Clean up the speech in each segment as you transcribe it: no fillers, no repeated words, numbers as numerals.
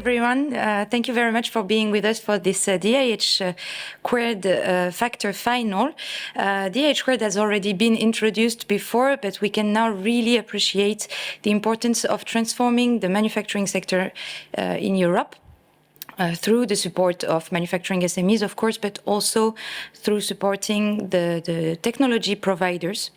everyone. Thank you very much for being with us for this DIH² Factor final. DIH² has already been introduced before, but we can now really appreciate the importance of transforming the manufacturing sector in Europe. Through the support of manufacturing SMEs, of course, but also through supporting the technology providers.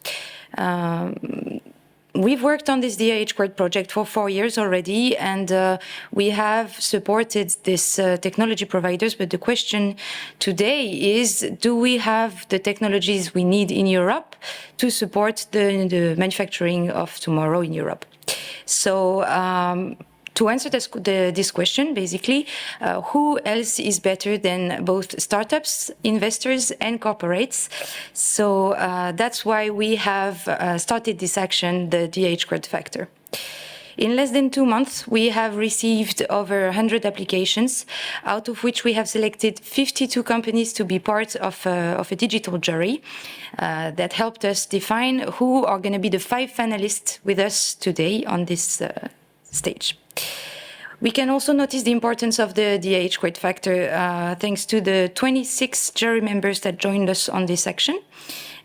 We've worked on this DIH² project for 4 years already, and we have supported these technology providers. But the question today is, do we have the technologies we need in Europe to support the manufacturing of tomorrow in Europe? So, to answer this question, basically, who else is better than both startups, investors, and corporates? So that's why we have started this action, the DIH² Factor. In less than 2 months, we have received over 100 applications, out of which we have selected 52 companies to be part of a digital jury that helped us define who are going to be the 5 finalists with us today on this stage. We can also notice the importance of the DIH² Factor thanks to the 26 jury members that joined us on this action.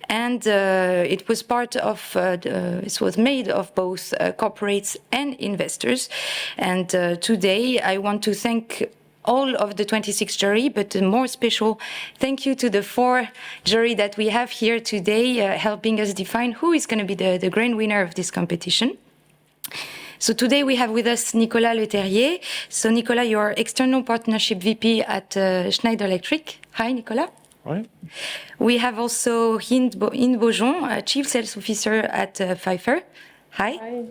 And it was it was made of both corporates and investors. And today I want to thank all of the 26 jury, but a more special thank you to the 4 jury that we have here today, helping us define who is going to be the grand winner of this competition. So today we have with us Nicolas Leterrier. So Nicolas, you're External Partnership VP at Schneider Electric. Hi, Nicolas. Hi. We have also Hind Beaujon, Chief Sales Officer at Pfeiffer. Hi. Hi.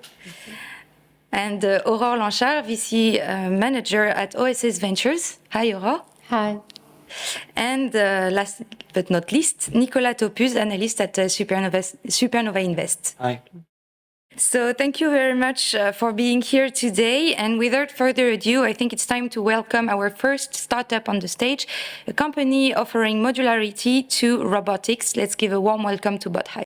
And Aurore Lanchard, VC Manager at OSS Ventures. Hi, Aurore. Hi. And last but not least, Nicolas Topuz, Analyst at Supernova Invest. Hi. So thank you very much for being here today. And without further ado, I think it's time to welcome our first startup on the stage, a company offering modularity to robotics. Let's give a warm welcome to Bot. Hi.